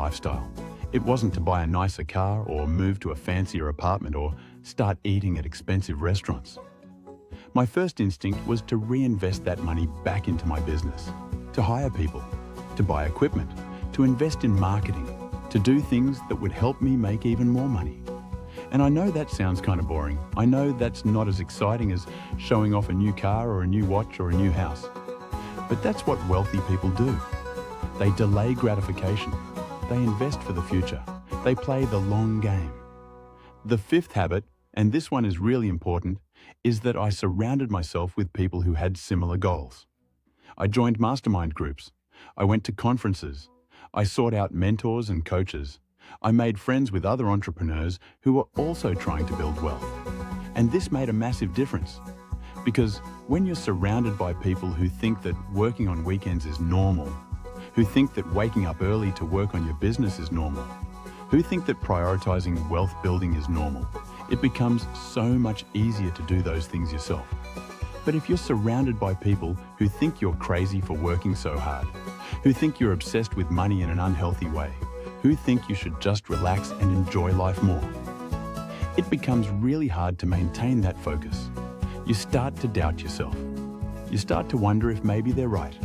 lifestyle. It wasn't to buy a nicer car or move to a fancier apartment or start eating at expensive restaurants. My first instinct was to reinvest that money back into my business, to hire people, to buy equipment, to invest in marketing, to do things that would help me make even more money. And I know that sounds kind of boring. I know that's not as exciting as showing off a new car or a new watch or a new house. But that's what wealthy people do. They delay gratification. They invest for the future. They play the long game. The fifth habit, and this one is really important, is that I surrounded myself with people who had similar goals. I joined mastermind groups. I went to conferences. I sought out mentors and coaches. I made friends with other entrepreneurs who were also trying to build wealth. And this made a massive difference. Because when you're surrounded by people who think that working on weekends is normal, who think that waking up early to work on your business is normal, who think that prioritizing wealth building is normal, it becomes so much easier to do those things yourself. But if you're surrounded by people who think you're crazy for working so hard, who think you're obsessed with money in an unhealthy way, who think you should just relax and enjoy life more, it becomes really hard to maintain that focus. You start to doubt yourself. You start to wonder if maybe they're right.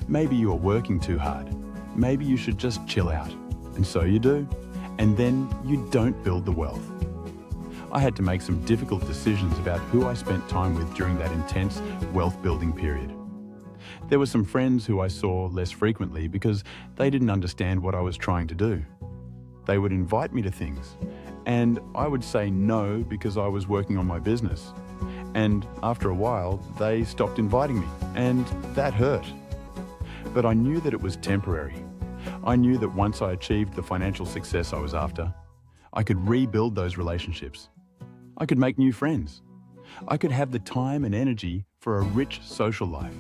Maybe you're working too hard. Maybe you should just chill out. And so you do. And then you don't build the wealth. I had to make some difficult decisions about who I spent time with during that intense wealth building period. There were some friends who I saw less frequently because they didn't understand what I was trying to do. They would invite me to things, and I would say no because I was working on my business. And after a while, they stopped inviting me, and that hurt. But I knew that it was temporary. I knew that once I achieved the financial success I was after, I could rebuild those relationships. I could make new friends. I could have the time and energy for a rich social life.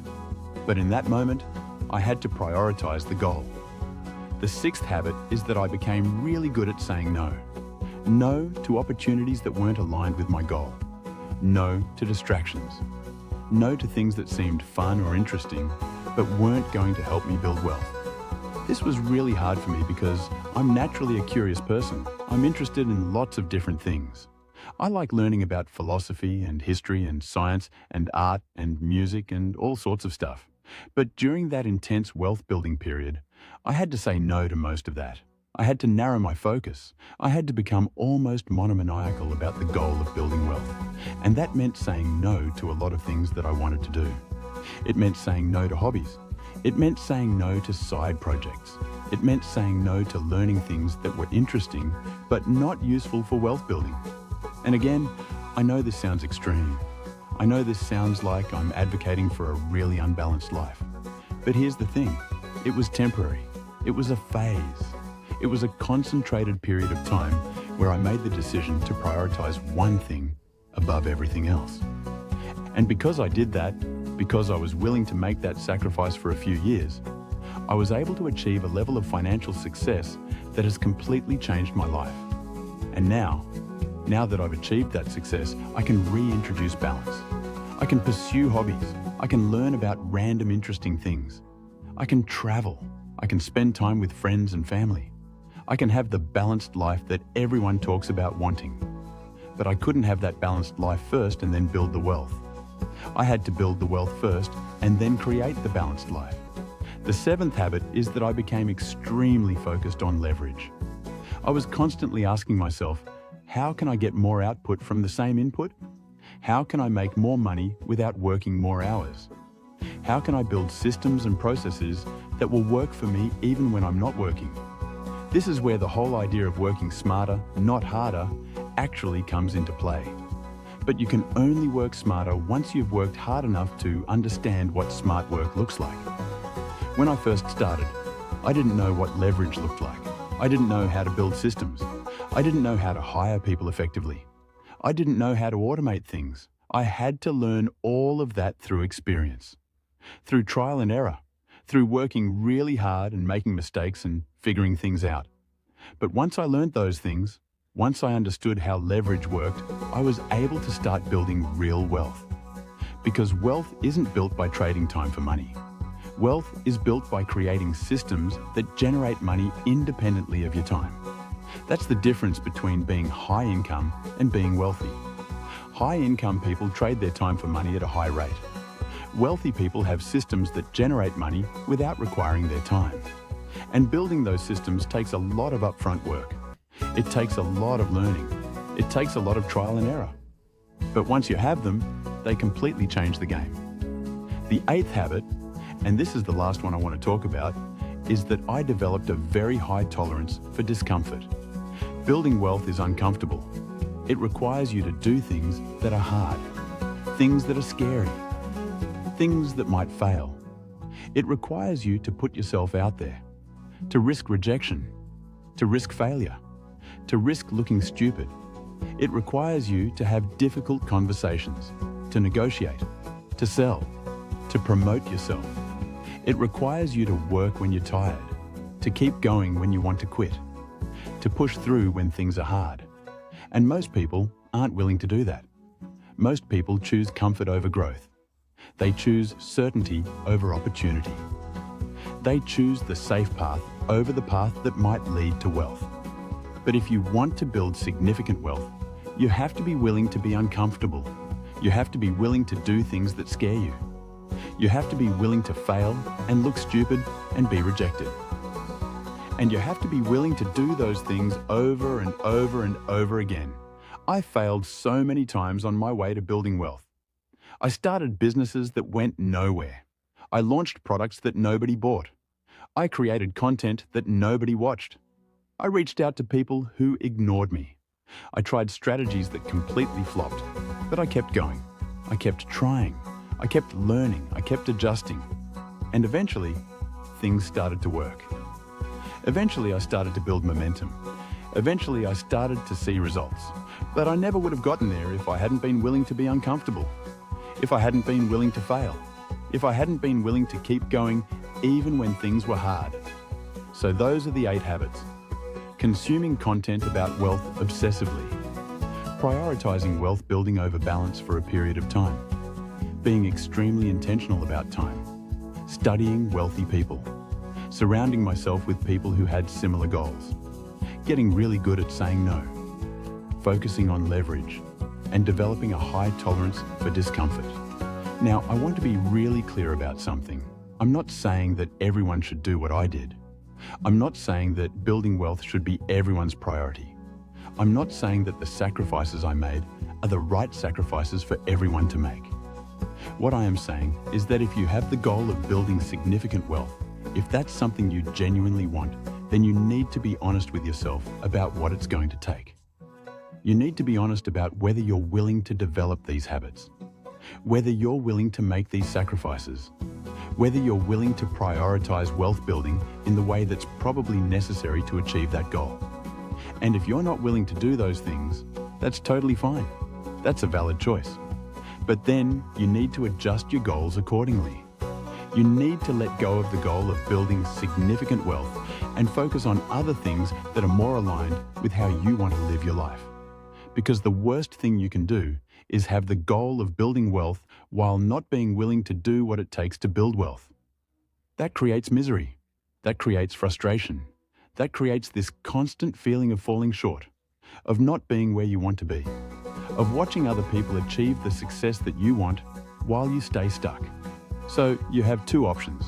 But in that moment, I had to prioritize the goal. The sixth habit is that I became really good at saying no. No to opportunities that weren't aligned with my goal. No to distractions. No to things that seemed fun or interesting, but weren't going to help me build wealth. This was really hard for me because I'm naturally a curious person. I'm interested in lots of different things. I like learning about philosophy and history and science and art and music and all sorts of stuff. But during that intense wealth building period, I had to say no to most of that. I had to narrow my focus. I had to become almost monomaniacal about the goal of building wealth. And that meant saying no to a lot of things that I wanted to do. It meant saying no to hobbies. It meant saying no to side projects. It meant saying no to learning things that were interesting, but not useful for wealth building. And again, I know this sounds extreme. I know this sounds like I'm advocating for a really unbalanced life. But here's the thing. It was temporary. It was a phase. It was a concentrated period of time where I made the decision to prioritize one thing above everything else. And because I did that, because I was willing to make that sacrifice for a few years, I was able to achieve a level of financial success that has completely changed my life. And now that I've achieved that success, I can reintroduce balance. I can pursue hobbies. I can learn about random interesting things. I can travel. I can spend time with friends and family. I can have the balanced life that everyone talks about wanting. But I couldn't have that balanced life first and then build the wealth. I had to build the wealth first and then create the balanced life. The seventh habit is that I became extremely focused on leverage. I was constantly asking myself, how can I get more output from the same input? How can I make more money without working more hours? How can I build systems and processes that will work for me even when I'm not working? This is where the whole idea of working smarter, not harder, actually comes into play. But you can only work smarter once you've worked hard enough to understand what smart work looks like. When I first started, I didn't know what leverage looked like. I didn't know how to build systems. I didn't know how to hire people effectively. I didn't know how to automate things. I had to learn all of that through experience, through trial and error, through working really hard and making mistakes and figuring things out. But once I learned those things, once I understood how leverage worked, I was able to start building real wealth. Because wealth isn't built by trading time for money. Wealth is built by creating systems that generate money independently of your time. That's the difference between being high income and being wealthy. High income people trade their time for money at a high rate. Wealthy people have systems that generate money without requiring their time. And building those systems takes a lot of upfront work. It takes a lot of learning. It takes a lot of trial and error. But once you have them, they completely change the game. The eighth habit, and this is the last one I want to talk about, is that I developed a very high tolerance for discomfort. Building wealth is uncomfortable. It requires you to do things that are hard, things that are scary, things that might fail. It requires you to put yourself out there, to risk rejection, to risk failure, to risk looking stupid. It requires you to have difficult conversations, to negotiate, to sell, to promote yourself. It requires you to work when you're tired, to keep going when you want to quit, to push through when things are hard. And most people aren't willing to do that. Most people choose comfort over growth. They choose certainty over opportunity. They choose the safe path over the path that might lead to wealth. But if you want to build significant wealth, you have to be willing to be uncomfortable. You have to be willing to do things that scare you. You have to be willing to fail and look stupid and be rejected. And you have to be willing to do those things over and over and over again. I failed so many times on my way to building wealth. I started businesses that went nowhere. I launched products that nobody bought. I created content that nobody watched. I reached out to people who ignored me. I tried strategies that completely flopped, but I kept going. I kept trying. I kept learning. I kept adjusting. And eventually, things started to work. Eventually, I started to build momentum. Eventually, I started to see results. But I never would have gotten there if I hadn't been willing to be uncomfortable, if I hadn't been willing to fail, if I hadn't been willing to keep going even when things were hard. So those are the 8 habits. Consuming content about wealth obsessively. Prioritizing wealth building over balance for a period of time. Being extremely intentional about time. Studying wealthy people. Surrounding myself with people who had similar goals. Getting really good at saying no. Focusing on leverage. And developing a high tolerance for discomfort. Now, I want to be really clear about something. I'm not saying that everyone should do what I did. I'm not saying that building wealth should be everyone's priority. I'm not saying that the sacrifices I made are the right sacrifices for everyone to make. What I am saying is that if you have the goal of building significant wealth, if that's something you genuinely want, then you need to be honest with yourself about what it's going to take. You need to be honest about whether you're willing to develop these habits, whether you're willing to make these sacrifices, whether you're willing to prioritize wealth building in the way that's probably necessary to achieve that goal. And if you're not willing to do those things, that's totally fine. That's a valid choice. But then you need to adjust your goals accordingly. You need to let go of the goal of building significant wealth and focus on other things that are more aligned with how you want to live your life. Because the worst thing you can do is have the goal of building wealth while not being willing to do what it takes to build wealth. That creates misery. That creates frustration. That creates this constant feeling of falling short, of not being where you want to be, of watching other people achieve the success that you want while you stay stuck. So you have 2 options.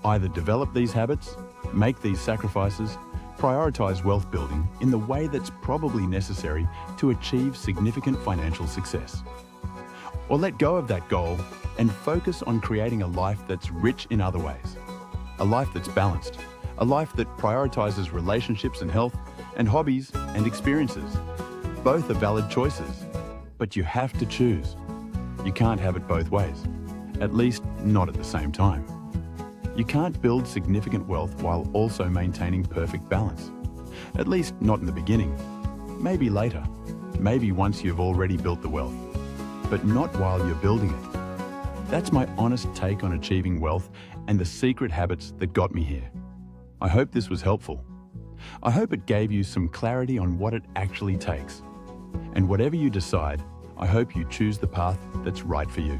Either develop these habits, make these sacrifices, prioritize wealth building in the way that's probably necessary to achieve significant financial success. Or let go of that goal and focus on creating a life that's rich in other ways. A life that's balanced. A life that prioritizes relationships and health and hobbies and experiences. Both are valid choices, but you have to choose. You can't have it both ways, at least not at the same time. You can't build significant wealth while also maintaining perfect balance. At least not in the beginning. Maybe later. Maybe once you've already built the wealth. But not while you're building it. That's my honest take on achieving wealth and the secret habits that got me here. I hope this was helpful. I hope it gave you some clarity on what it actually takes. And whatever you decide, I hope you choose the path that's right for you.